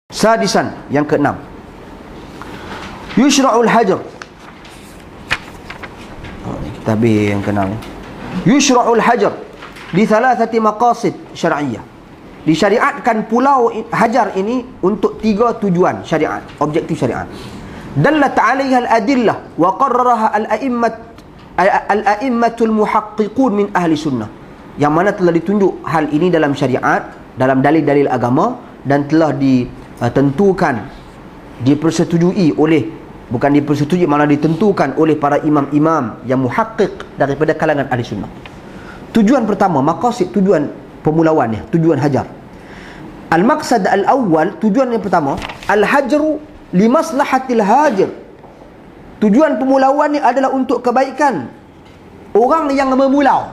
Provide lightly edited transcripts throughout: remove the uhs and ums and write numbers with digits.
Sadisan, yang keenam, yushra'ul hajar. Kita habis yang keenam ni. Yushra'ul hajar di thalathati maqasid syar'iyyah. Disyariatkan pulau hajar ini untuk 3 tujuan syariat, objektif syariat. Dallat 'alaiha al-adillah wa qarraraha al-a'immatul muhaqqiqun min ahli sunnah. Yang mana telah ditunjuk hal ini dalam syariat, dalam dalil-dalil agama, dan telah ditentukan, dipersetujui oleh, bukan dipersetujui, malah ditentukan oleh para imam-imam yang muhaqqiq daripada kalangan ahli sunnah. Tujuan pertama, maqasid, tujuan pemulauannya, tujuan hajar. Al-maqsad al-awwal, tujuan yang pertama, al-hajru limaslahatil hajir. Tujuan pemulauan ni adalah untuk kebaikan orang yang memulau.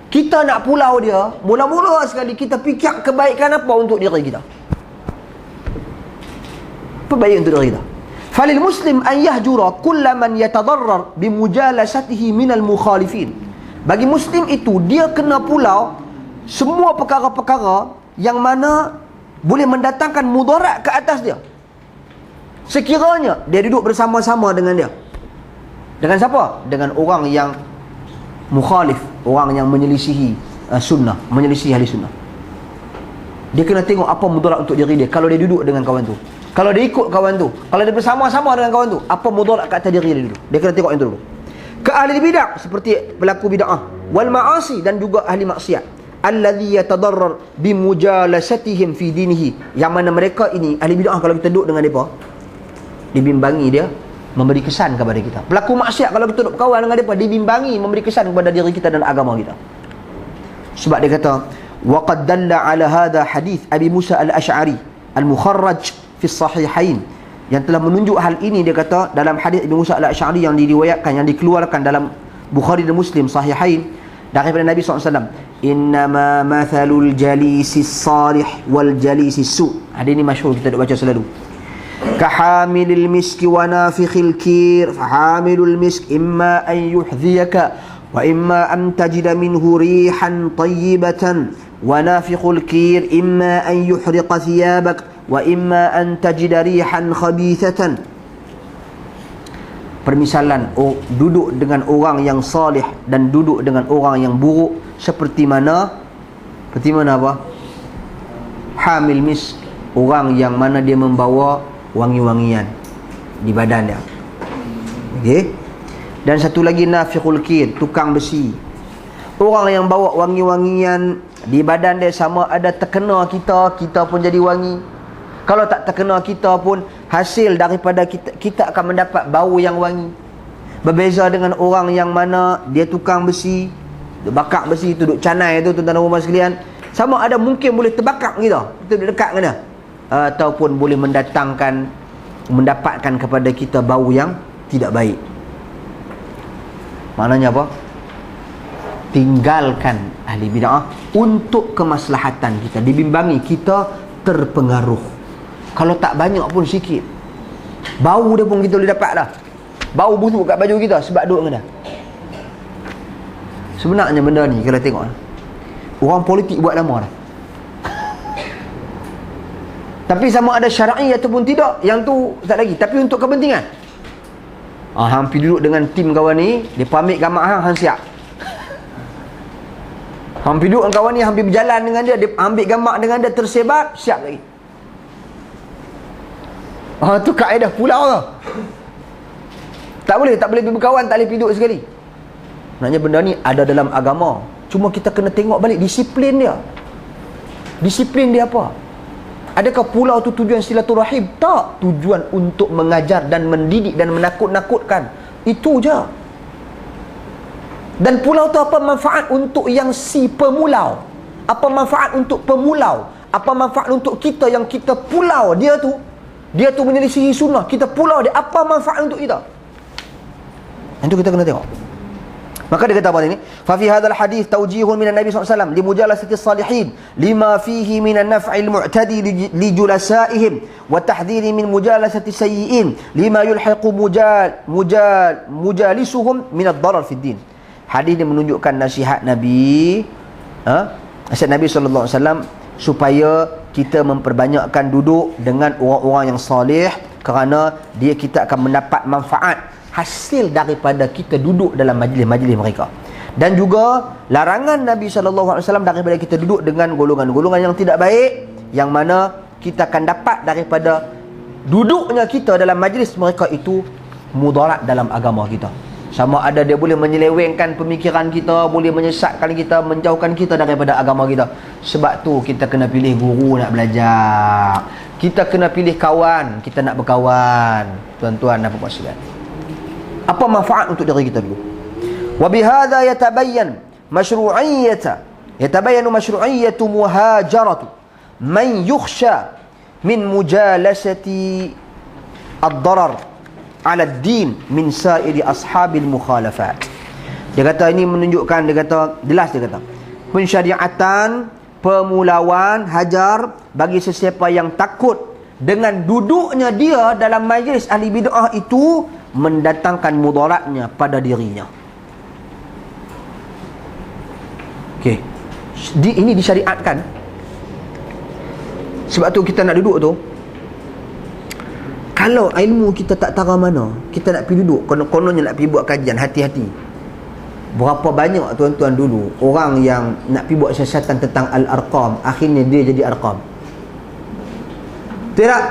Kita nak pulau dia, mula-mula sekali kita fikir kebaikan apa untuk diri kita. Apa baik untuk diri kita? Falil muslim an yahjura kulla man yatadarrar bimujalasatihi minal mukhalifin. Bagi muslim itu, dia kena pulau semua perkara-perkara yang mana boleh mendatangkan mudarat ke atas dia. Sekiranya dia duduk bersama-sama dengan dia. Dengan siapa? Dengan orang yang mukhalif, orang yang menyelisihi sunnah, menyelisihi ahli sunnah. Dia kena tengok apa mudarat untuk diri dia kalau dia duduk dengan kawan tu. Kalau dia ikut kawan tu, kalau dia bersama-sama dengan kawan tu, apa mudarat kat atas diri dia dulu. Dia kena tengok yang tu dulu. Ke ahli bidah, seperti pelaku bid'ah, wal ma'asi, dan juga ahli maksiat, alladhi yatadarrar bimujalasatihim fi dinihi. Yang mana mereka ini ahli bid'ah, kalau kita duduk dengan mereka, dibimbangi dia, memberi kesan kepada kita. Pelaku maksiat, kalau kita duduk berkawan dengan mereka, dibimbangi, memberi kesan kepada diri kita dan agama kita. Sebab dia kata, wa qad dalla ala hadha hadith Abi Musa al-Ash'ari al-mukharraj fi sahihain, yang telah menunjuk hal ini. Dia kata dalam hadis Abi Musa al-Ash'ari yang diriwayatkan, yang dikeluarkan dalam Bukhari dan Muslim sahihain, daripada Nabi SAW, innama mathalul jalisis salih wal jalisis su'. Hadis ini masyhur, kita duk baca selalu. Kahamilil miski wa nafikhil kir, fahamilul misk imma an yuhdhiyaka wa imma an tajida minhu rihan tayyibatan, wa nafikhul kir imma an yuhriqa thiyabak wa imma an tajida rihan khabithatan. Permisalan duduk dengan orang yang salih dan duduk dengan orang yang buruk seperti mana apa? Hamil misk, orang yang mana dia membawa wangi-wangian di badan dia. Okey. Dan satu lagi nafikhul kir, tukang besi. Orang yang bawa wangi-wangian di badan dia, sama ada terkena kita pun jadi wangi. Kalau tak terkena kita pun, hasil daripada kita akan mendapat bau yang wangi. Berbeza dengan orang yang mana dia tukang besi, dia bakar besi tu, duk canai tu, tuan-tuan rumah sekalian, sama ada mungkin boleh terbakar kita dekat dengan dia, ataupun boleh mendapatkan kepada kita bau yang tidak baik. Maknanya apa? Tinggalkan ahli bid'ah untuk kemaslahatan kita. Dibimbangi, kita terpengaruh. Kalau tak banyak pun sikit, bau dia pun kita boleh dapat dah. Bau busuk kat baju kita sebab duduk dengan dia. Sebenarnya benda ni kalau tengok, orang politik buat lama dah. Tapi sama ada syar'i ataupun tidak, yang tu tak lagi. Tapi untuk kepentingan, hampir duduk dengan tim kawan ni, dia ambil gambar hang siap. Hampir duduk dengan kawan ni, hampir berjalan dengan dia, dia ambil gambar dengan dia, tersebar, siap lagi. Tu kaedah pulau tu. Tak boleh berkawan, tak boleh duduk sekali. Maknanya benda ni ada dalam agama. Cuma kita kena tengok balik disiplin dia. Disiplin dia apa? Adakah pulau tu tujuan silaturahim? Tak. Tujuan untuk mengajar dan mendidik dan menakut-nakutkan. Itu je. Dan pulau tu apa manfaat untuk yang si pemulau? Apa manfaat untuk pemulau? Apa manfaat untuk kita yang kita pulau dia tu? Dia tu menyelisihi sunnah, kita pulau dia. Apa manfaat untuk kita? Itu kita kena tengok. Maka dia kata apa ini? Fa fi hadzal hadis tawjihun minan Nabi SAW li mujalasati salihin lima fihi minan naf'il mu'tadi li julasaihim wa tahdhiri min mujalasati sayyi'in lima yulhiqu mujalisuhum min ad-darar fid din. Hadis ini menunjukkan nasihat Nabi, nasihat Nabi SAW supaya kita memperbanyakkan duduk dengan orang-orang yang soleh, kerana kita akan mendapat manfaat hasil daripada kita duduk dalam majlis-majlis mereka. Dan juga larangan Nabi SAW daripada kita duduk dengan golongan-golongan yang tidak baik, yang mana kita akan dapat daripada duduknya kita dalam majlis mereka itu mudarat dalam agama kita. Sama ada dia boleh menyelewengkan pemikiran kita, boleh menyesatkan kita, menjauhkan kita daripada agama kita. Sebab tu kita kena pilih guru nak belajar, kita kena pilih kawan kita nak berkawan. Tuan-tuan dan puan-puan sekalian, apa manfaat untuk diri kita dulu? Wa bihadza yatabayyanu mashru'iyyatu muhajaratu man yukhsha min mujalasati ad-darar ala ad-din min sa'iri ashabil mukhalafat. Dia kata ini menunjukkan, dia kata jelas, dia kata pensyariatan pemulauan hajar bagi sesiapa yang takut dengan duduknya dia dalam majlis ahli bid'ah itu mendatangkan mudaratnya pada dirinya. Okey, ini disyariatkan. Sebab tu kita nak duduk tu, kalau ilmu kita tak tahu mana, kita nak pergi duduk, kononnya nak pergi buat kajian, hati-hati. Berapa banyak tuan-tuan dulu orang yang nak pergi buat siasatan tentang al-arqam, akhirnya dia jadi arqam. Tidak?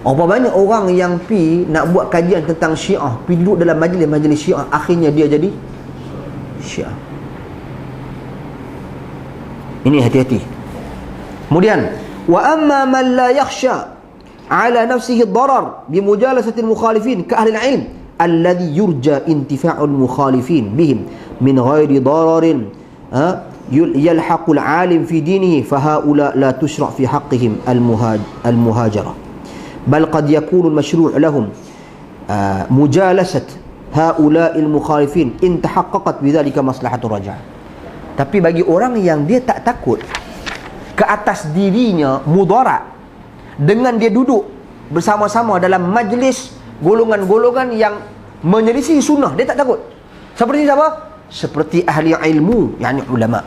Berapa banyak orang yang pergi nak buat kajian tentang Syiah, pergi duduk dalam majlis-majlis Syiah, akhirnya dia jadi Syiah. Ini hati-hati. Kemudian, wa amma man la yakhsha ala nafsihi ad-darar bi mujalasati al-mukhalifin ka ahli al-ilm alladhi yurja intifa'u al-mukhalifin bihim min ghairi dararin yalhaqu al-alim fi dinihi fa haula la tushra' fi haqqihim al-muhajara bal qad yakunu al-mashru' lahum mujalasat haula al-mukhalifin in tahaqqaqat bidhalika maslahatu rajah. Tapi bagi orang yang dia tak takut ke atas dirinya mudarat dengan dia duduk bersama-sama dalam majlis golongan-golongan yang menyelisih sunnah, dia tak takut. Seperti siapa? Seperti ahli ilmu, yakni ulama.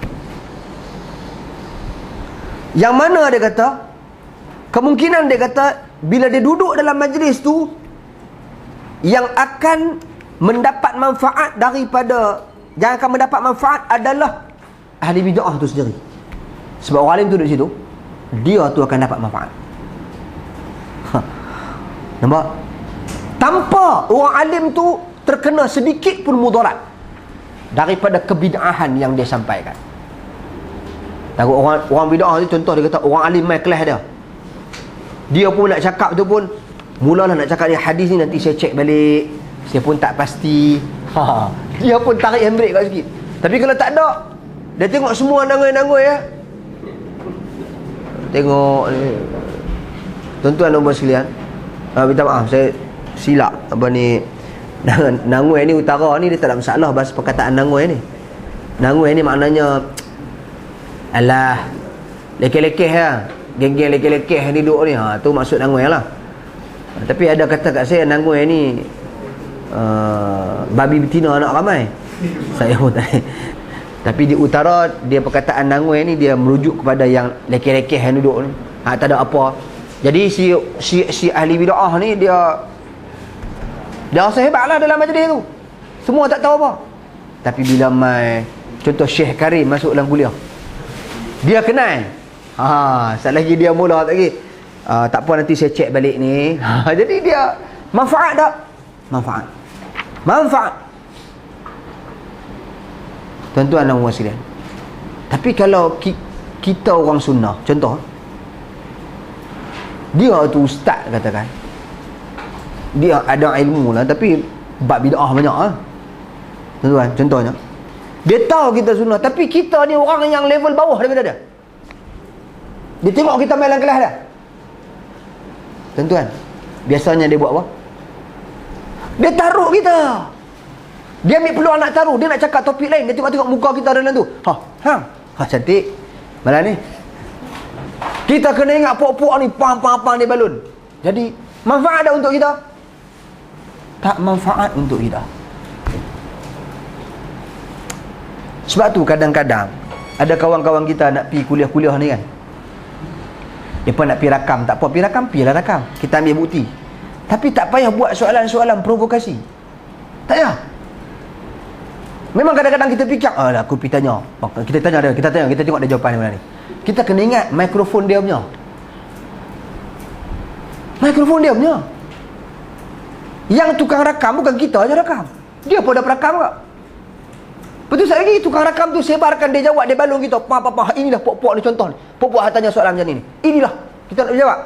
Yang mana dia kata, kemungkinan dia kata bila dia duduk dalam majlis tu, yang akan mendapat manfaat daripada, yang akan mendapat manfaat adalah ahli bid'ah tu sendiri. Sebab orang alim tu duduk situ, dia tu akan dapat manfaat. Nampak? Tanpa orang alim tu terkena sedikit pun mudarat daripada kebid'ahan yang dia sampaikan. Takut orang bid'ah tu, contoh dia kata orang alim main kelas dia, dia pun nak cakap tu pun, mulalah nak cakap ni hadis ni nanti saya cek balik, saya pun tak pasti. Dia pun tarik handbrake kat sikit. Tapi kalau tak ada, dia tengok semua nangoi-nangoi ya. Tengok ni. Tuan-tuan dan puan sekalian, minta maaf saya silap apa ni, nangoi ni utara ni dia tak ada masalah bahasa perkataan nangoi ni. Nangoi ni maknanya alah lekeh-lekeh ya, geng-geng lekeh-lekeh ni duduk ni, tu maksud nangoi lah. Tapi ada kata kat saya nangoi ni babi betina anak ramai. Saya pun tak. Tapi di utara dia perkataan nangoi ni dia merujuk kepada yang lekeh-lekeh yang duduk ni. Tak ada apa. Jadi si ahli bid'ah ni dia rasa hebatlah dalam majlis tu. Semua tak tahu apa. Tapi bila mai contoh Syekh Karim masuk dalam kuliah, dia kenal. Sat lagi dia mula tak lagi. Tak apa nanti saya cek balik ni. Jadi dia manfaat tak? Manfaat. Tuan-tuan dan puan sekalian. Tapi kalau kita orang sunnah, contoh dia tu ustaz katakan, dia ada ilmu lah tapi bab bid'ah banyak lah. Tuan-tuan, contohnya dia tahu kita sunnah, tapi kita ni orang yang level bawah daripada dia. Dia tengok kita main dalam kelas dah. Tuan-tuan, biasanya dia buat apa? Dia taruh kita. Dia ambil peluang nak taruh. Dia nak cakap topik lain, dia tengok-tengok muka kita dalam tu. Cantik malam ni. Kita kena ingat pok-pok ni pang-pang dia balun. Jadi manfaat tak untuk kita? Tak manfaat untuk kita. Sebab tu kadang-kadang ada kawan-kawan kita nak pergi kuliah-kuliah ni kan, Mereka nak pergi rakam, tak apa pergi rakam, pergilah rakam, kita ambil bukti. Tapi tak payah buat soalan-soalan provokasi. Tak payah. Memang kadang-kadang kita fikir, alah aku pergi tanya. Kita tanya dia, kita tengok dia jawapan mana ni. Kita kena ingat mikrofon dia punya. Mikrofon dia punya. Yang tukang rakam bukan kita aja rakam. Dia pun dapat rakam tak? Betul sekali lagi, tukang rakam tu sebarkan, dia jawab, dia balung kita. Inilah pok-pok ni contoh ni. Pok-pok tanya soalan macam ni. Inilah, kita nak jawab.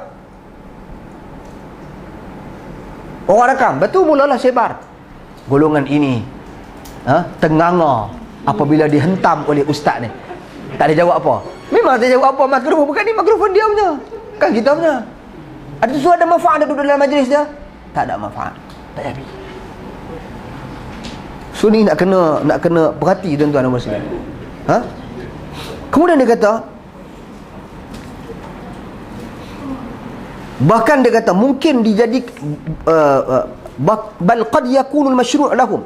Orang rakam, betul mulalah sebar. Golongan ini tenganga apabila dihentam oleh ustaz ni. Tak ada jawab apa. Memang tak jawab apa, mikrofon bukan ni, mikrofon dia punya. Kan kita punya. Ada sesuatu ada manfaat ada duduk dalam majlis dia? Tak ada manfaat. Tak jadi. So ni nak kena perhati tuan-tuan dan puan-puan. Kemudian dia kata, bahkan dia kata mungkin dijadi bal qad yakunu al-mashru' lahum.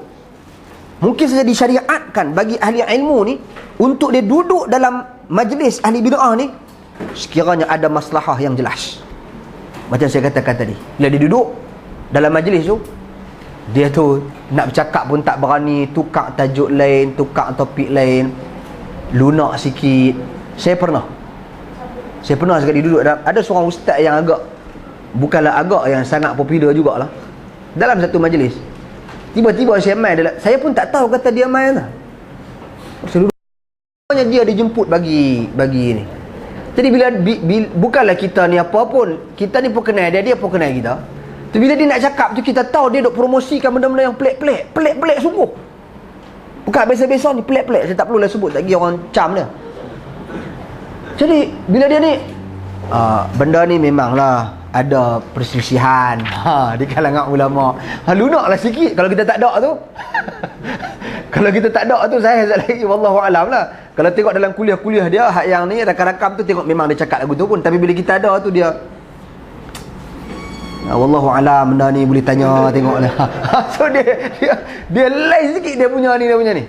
Mungkin saja disyariatkan bagi ahli ilmu ni untuk dia duduk dalam majlis ahli bid'ah ni sekiranya ada maslahah yang jelas. Macam saya katakan tadi, bila dia duduk dalam majlis tu, dia tu nak bercakap pun tak berani, tukar tajuk lain, tukar topik lain, lunak sikit. Saya pernah sekali duduk ada seorang ustaz yang bukanlah yang sangat popular jugalah dalam satu majlis. Tiba-tiba saya main, saya pun tak tahu kata dia main lah. Seluruhnya dia dijemput bagi ni. Jadi bila bukanlah kita ni apa pun, kita ni pun kenal dia pun kenal kita. Tu bila dia nak cakap tu, kita tahu dia duk promosikan benda-benda yang pelik-pelik sungguh. Bukan biasa-biasa ni, pelik-pelik. Saya tak perlulah sebut, tak kira orang cam dia. Jadi bila dia ni benda ni memanglah ada perselisihan di kalangan ulama. Lunaklah sikit kalau kita tak ada tu. Kalau kita tak ada tu, saya lagi wallahu alam lah. Kalau tengok dalam kuliah-kuliah dia, hak yang ni rakam-rakam tu tengok memang dia cakap lagu tu pun, tapi bila kita ada tu dia wallahu alam, benda ni boleh tanya, tengoklah. So dia lain sikit dia punya ni.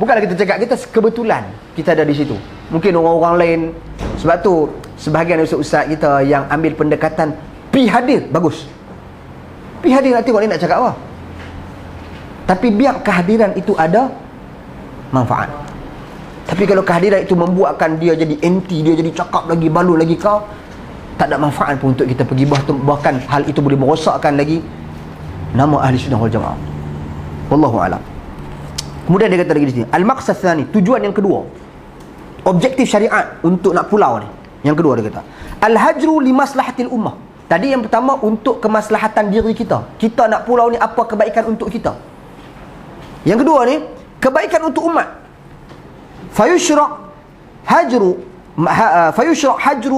Bukanlah kita cakap, kita kebetulan kita ada di situ. Mungkin orang-orang lain, sebab tu sebahagian ustaz-ustaz kita yang ambil pendekatan pi hadir, bagus. Pi hadir nak tengok ni nak cakap apa. Tapi biar kehadiran itu ada manfaat. Tapi kalau kehadiran itu membuatkan dia jadi anti, dia jadi cakap lagi, balun lagi kau, tak ada manfaat pun untuk kita pergi, bahkan hal itu boleh merosakkan lagi nama ahli sunnah wal jamaah. Wallahu a'lam. Kemudian dia kata lagi di sini, al-maqsad tsani, tujuan yang kedua, objektif syariat untuk nak pulau ni. Yang kedua dia kata, al-hajru li maslahatil ummah. Tadi yang pertama untuk kemaslahatan diri kita. Kita nak pulau ni apa kebaikan untuk kita. Yang kedua ni, kebaikan untuk umat. Fayushra' hajru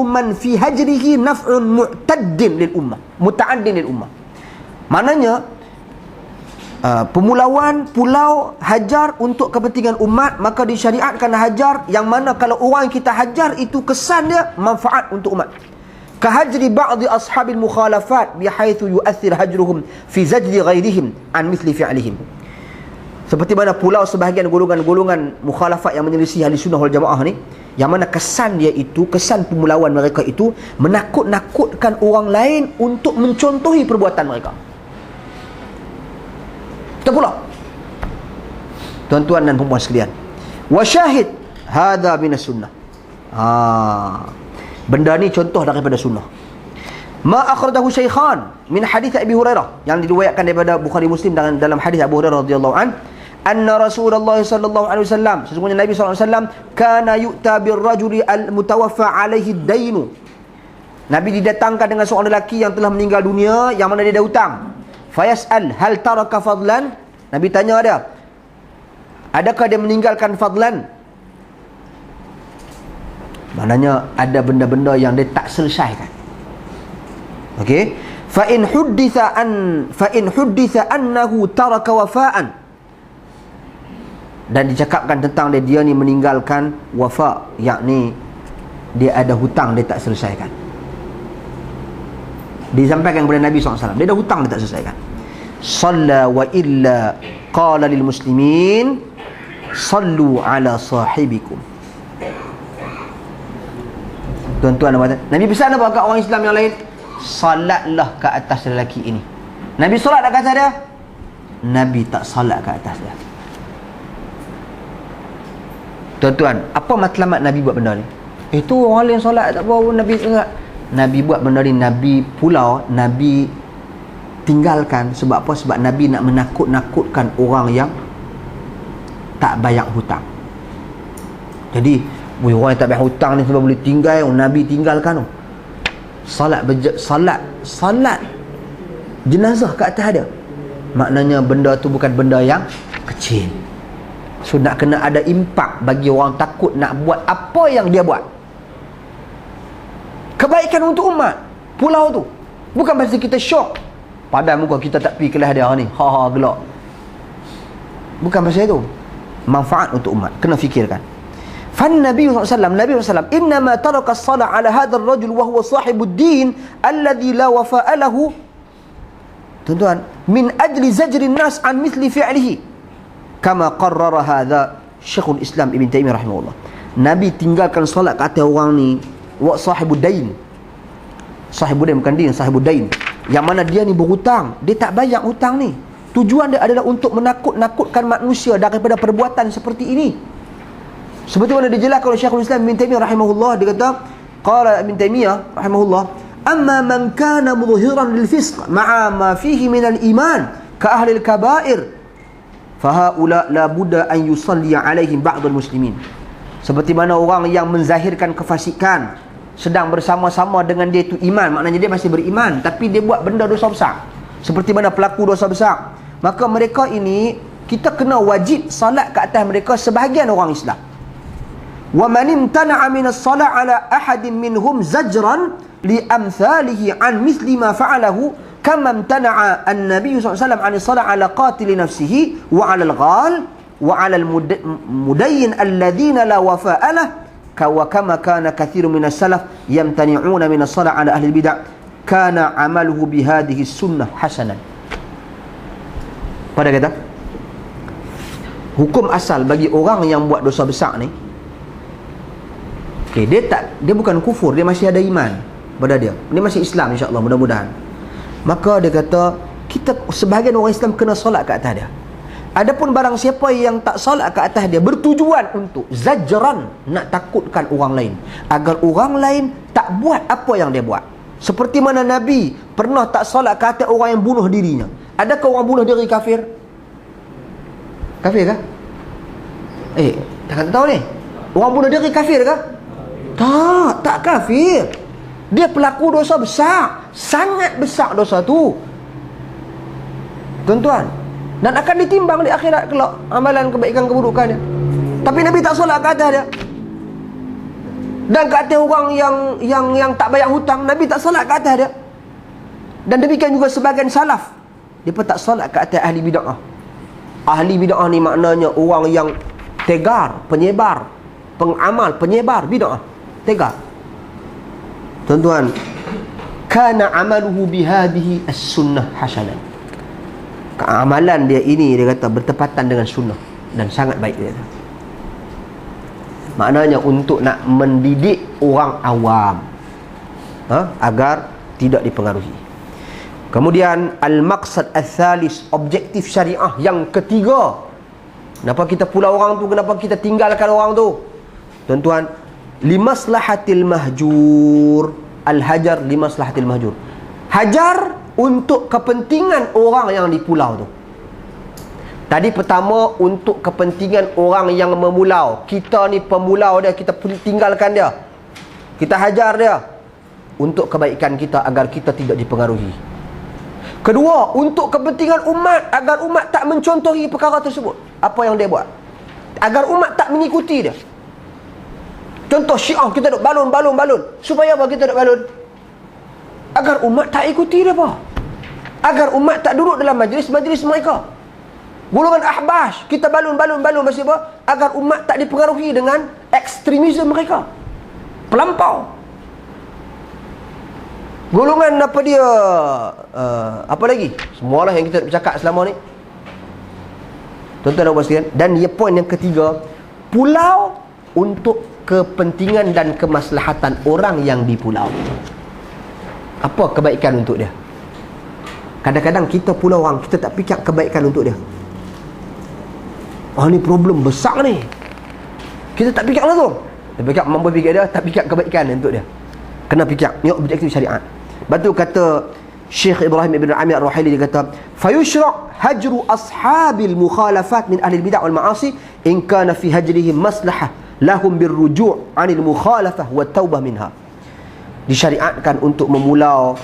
man fi hajrihi naf'un mu'taddin lil ummah, muta'addin lil ummah. Maknanya pemulauan pulau hajar untuk kepentingan umat, maka disyariatkan hajar yang mana kalau orang kita hajar itu kesan dia manfaat untuk umat. Kahajri ba'di ashabil mukhalafat bihaitsu yu'athir hajruhum fi zajri ghairihim an mithli fi'lihim. Seperti mana pulau sebahagian golongan-golongan mukhalafat yang menyelisih ahli sunnah wal jamaah ni, yang mana kesan dia itu, kesan pemulauan mereka itu menakut-nakutkan orang lain untuk mencontohi perbuatan mereka. Kita pula, tuan-tuan dan puan-puan sekalian, wa syahid hadza minas sunnah. Benda ni contoh daripada sunnah. Ma akhrajahu syaikhan min hadits Abi Hurairah, yang diriwayatkan daripada Bukhari Muslim dalam hadis Abu Hurairah radhiyallahu an, anna Rasulullah sallallahu alaihi wasallam, sesungguhnya Nabi sallallahu alaihi wasallam, kana yu'ta birrajuli al-mutawaffa alaihi dainu. Nabi didatangkan dengan seorang lelaki yang telah meninggal dunia, yang mana dia ada hutang. Fayas'al hal taraka fadlan. Nabi tanya dia, adakah dia meninggalkan fadlan? Maknanya ada benda-benda yang dia tak selesaikan. Okey, fa in hudditha annahu taraka wafa'an, dan dicakapkan tentang dia ni meninggalkan wafa, yakni dia ada hutang dia tak selesaikan. Disampaikan kepada Nabi SAW, dia ada hutang dia tak selesaikan. Salla wa illa qala lil muslimin sallu ala sahibikum. Tuan-tuan dan puan-puan, Nabi pesan apa kat orang Islam yang lain? Salatlah ke atas lelaki ini. Nabi solat tak ke atas dia? Nabi tak salat ke atas dia. Tuan-tuan, apa matlamat Nabi buat benda ni? Itu orang lain solat tak apa, Nabi ingat. Nabi buat benda ni, Nabi pulau, Nabi tinggalkan. Sebab apa? Sebab Nabi nak menakut-nakutkan orang yang tak bayar hutang. Jadi orang yang tak bayar hutang ni sebab boleh tinggal, Nabi tinggalkan. Salat jenazah ke atas dia. Maknanya benda tu bukan benda yang kecil. So nak kena ada impak bagi orang takut nak buat apa yang dia buat. Kebaikan untuk umat pulau tu. Bukan pasal kita syok, padahal muka kita tak pergi kelas dia ni, gelak. Bukan pasal itu. Manfaat untuk umat, kena fikirkan. فالنبي صلى الله عليه وسلم النبي صلى الله عليه وسلم إنما ترك الصلاة على هذا الرجل وهو صاحب الدين الذي لا وفاء له tuan-tuan من أجل زجر الناس عن مثل فعله كما قرر هذا شيخ الإسلام ابن تيمية رحمه الله. Nabi tinggalkan solat kata orang ni wa sahibud dain. Sahibud dain bukan din, sahibud dain, yang mana dia ni berhutang, dia tak bayar hutang ni. Tujuan dia adalah untuk menakut-nakutkan manusia daripada perbuatan seperti ini. Seperti mana dijelaskan oleh Syekhul Islam Ibn Taimiyah rahimahullah, dia kata qala Ibn Taimiyah rahimahullah, amma man kana mudhiran lil fisq ma'a ma fihi min al iman ka ahli al kaba'ir fa haula la budda an yusalli alaihim ba'd al muslimin. Seperti mana orang yang menzahirkan kefasikan sedang bersama-sama dengan dia itu iman, maknanya dia masih beriman tapi dia buat benda dosa besar, seperti mana pelaku dosa besar, maka mereka ini kita kena wajib salat ke atas mereka sebahagian orang Islam. وَمَنِ امْتَنَعَ مِنَ الصَّلَاةِ عَلَى أَحَدٍ مِّنْهُمْ زَجْرًا لِأَمْثَالِهِ عَنْ مِثْلِ مَا فَعَلَهُ كَمَا امْتَنَعَ النَّبِيُّ صلى الله عليه وسلم عن الصلاة على قاتل نفسه وعلى الغال وعلى المدين الذين لا وفاء له وكما كان كثير من السلف يمتنعون من الصلاة على أهل البدع كان عمله بهذه السنة حسنا. Pada kata hukum asal bagi orang yang buat dosa besar ni, dia bukan kufur, dia masih ada iman pada dia masih Islam insya-Allah, mudah-mudahan. Maka dia kata kita sebahagian orang Islam kena solat ke atas dia. Adapun barang siapa yang tak solat ke atas dia bertujuan untuk zajran, nak takutkan orang lain agar orang lain tak buat apa yang dia buat. Seperti mana Nabi pernah tak solat ke atas orang yang bunuh dirinya. Adakah orang bunuh diri kafir? Kafir kah? Tak tahu ni. Orang bunuh diri kafir kah? Tak kafir. Dia pelaku dosa besar, sangat besar dosa tu, tuan-tuan, dan akan ditimbang di akhirat kelak amalan kebaikan keburukannya. Tapi Nabi tak solat ke atas dia. Dan ke atas orang yang tak bayar hutang, Nabi tak solat ke atas dia. Dan demikian juga sebagian salaf, dia pun tak solat ke atas ahli bid'ah. Ahli bid'ah ni maknanya orang yang tegar, penyebar, pengamal, penyebar bid'ah, tegar. Tuan-tuan, kana amaluhu bihadhihi as-sunnah hasanah. Amalan dia ini, dia kata, bertepatan dengan sunnah dan sangat baik dia. Maknanya untuk nak mendidik orang awam agar tidak dipengaruhi. Kemudian al-maqsad al-thalis, objektif syariah yang ketiga. Kenapa kita pulau orang tu, kenapa kita tinggalkan orang tu? Tuan-tuan, limaslahatil mahjur, al-hajar limaslahatil mahjur. Hajar untuk kepentingan orang yang di pulau tu. Tadi pertama untuk kepentingan orang yang memulau. Kita ni pemulau dia, kita tinggalkan dia, kita hajar dia untuk kebaikan kita agar kita tidak dipengaruhi. Kedua, untuk kepentingan umat, agar umat tak mencontohi perkara tersebut, apa yang dia buat, agar umat tak mengikuti dia. Contoh Syiah, kita duk balun. Supaya apa kita duk balun? Agar umat tak ikuti dia apa? Agar umat tak duduk dalam majlis-majlis mereka. Golongan Ahbash, kita balun pasal apa? Agar umat tak dipengaruhi dengan ekstremisme mereka, pelampau. Golongan apa dia, apa lagi, semualah yang kita bercakap selama ni, tuan-tuan dan puan sekalian. Dan poin yang ketiga, pulau untuk kepentingan dan kemaslahatan orang yang di pulau. Apa kebaikan untuk dia? Kadang-kadang kita pulau orang, kita tak fikir kebaikan untuk dia. Ni problem besar ni, kita tak fikir langsung. Kita fikir mampu fikir dia, tak fikir kebaikan untuk dia. Kena fikir, ni objektif syariat. Betul kata Syekh Ibrahim Ibn Amir Ar-Ruhaili, dia kata fayushra' hajru ashabil mukhalafat min ahli al-bid'ah wal ma'asi in kana fi hajrihim maslahah lahum birruju' 'anil mukhalafah wat taubah minha. Disyariatkan untuk memulau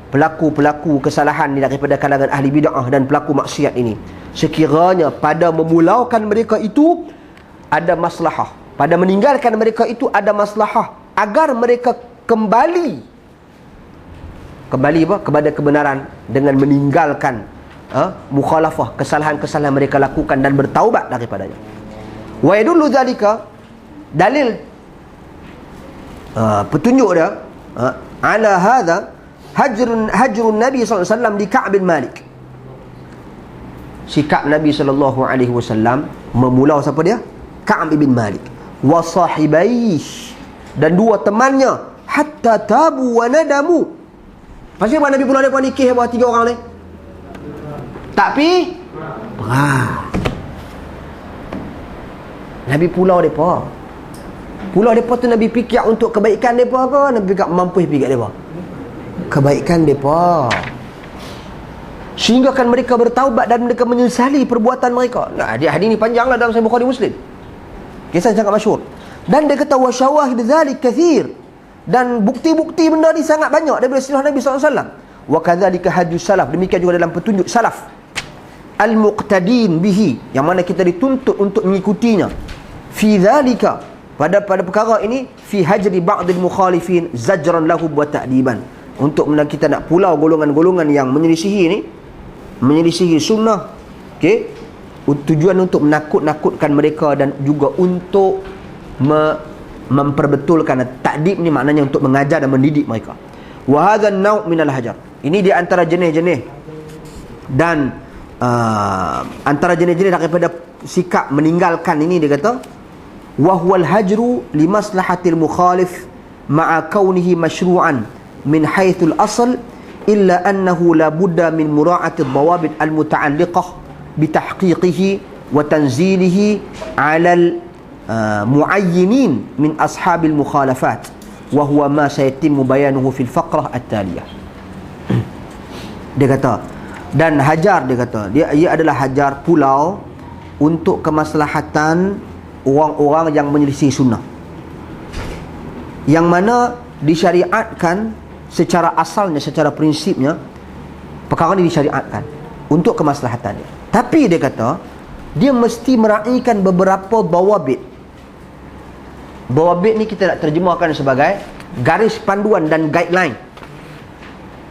pelaku-pelaku kesalahan ni daripada kalangan ahli bid'ah dan pelaku maksiat ini, sekiranya pada memulaukan mereka itu ada maslahah, pada meninggalkan mereka itu ada maslahah, agar mereka kembali apa? Kepada kebenaran dengan meninggalkan mukhalafah, kesalahan-kesalahan mereka lakukan dan bertaubat daripadanya. Wa yadullu dzalika, dalil petunjuk dia ala hadha hajrun Nabi sallallahu alaihi wasallam di Ka'b bin Malik. Sikap Nabi sallallahu alaihi wasallam memulau siapa dia? Ka'b bin Malik wa sahibaih, dan dua temannya, hatta tabu wa nadamu. Pasal apa Nabi pulau depa nikah apa 3 orang ni? Tapi Nabi pulau depa. Pulau depa tu Nabi fikir untuk kebaikan depa ke? Nabi fikir mampu fikir depa kebaikan depa, sehingga kan mereka bertaubat dan mereka menyesali perbuatan mereka. Hadis ni panjanglah dalam Sahih Bukhari Muslim. Kisah sangat masyhur. Dan dia kata wa syawahid dzalik kathir, dan bukti-bukti benda ni sangat banyak daripada sirah Nabi SAW. Wa kadzalika hajjus salaf, demikian juga dalam petunjuk salaf al-muqtadin bihi, yang mana kita dituntut untuk mengikutinya. Fi dzalika, pada perkara ini, fi hajri ba'dil mukhalifin zajran lahu wa ta'diban, untuk kita nak pulau golongan-golongan yang menyelisihi sunnah, okey, tujuan untuk menakut-nakutkan mereka dan juga untuk memperbetulkan. Ta'dib ni maknanya untuk mengajar dan mendidik mereka. Wa hadha an-naw' min al-hajar, ini di antara jenis-jenis dan antara jenis-jenis daripada sikap meninggalkan ini. Dia kata wa huwal hajru li maslahatil mukhalif ma'a kaunihi masyru'an min haitsul asl, illa annahu la budda min mura'ati ad-dawabit al-muta'alliqah bi tahqiqihi wa tanzilihi 'ala mu'ayyinin min ashabil mukhalafat, wa huwa ma sayatimmu bayanuhu fil faqrah at-taliyah. Dia kata, dan hajar, dia kata ia adalah hajar pulau untuk kemaslahatan orang-orang yang menyelisih sunnah, yang mana disyariatkan secara asalnya, secara prinsipnya perkara ini disyariatkan untuk kemaslahatannya. Tapi dia kata dia mesti meraihkan beberapa dawabit. Dawabit ni kita nak terjemahkan sebagai garis panduan dan guideline,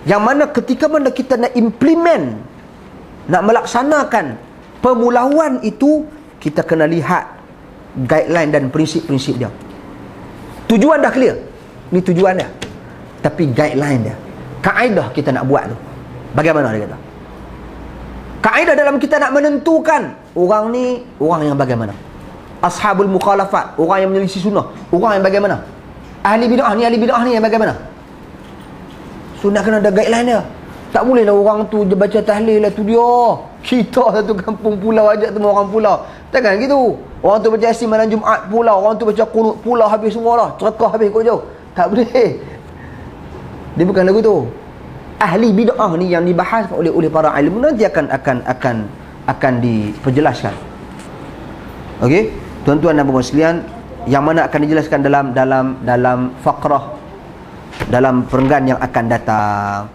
yang mana ketika mana kita nak implement, nak melaksanakan pemulauan itu, kita kena lihat guideline dan prinsip-prinsip dia. Tujuan dah clear, ni tujuan dia, tapi guideline dia, kaedah kita nak buat tu bagaimana, dia kata kaedah dalam kita nak menentukan orang ni orang yang bagaimana, ashabul mukhalafat, orang yang menyelisih sunnah, orang yang bagaimana, ahli bid'ah ni yang bagaimana. Sunnah kena ada guideline dia. Tak bolehlah orang tu dia baca tahlil lah, tu dia kita satu kampung pulau ajak semua orang pulau. Takkan gitu. Orang tu baca Yasin malam Jumaat pulau, orang tu baca qunut pulau, habis semua lah, cerakah habis kau jauh. Tak boleh. Dia bukan lagu tu. Ahli bid'ah ni yang dibahas oleh para ilmu nanti akan diperjelaskan. Okey, tuan-tuan dan puan sekalian, yang mana akan dijelaskan dalam faqrah, dalam perenggan yang akan datang.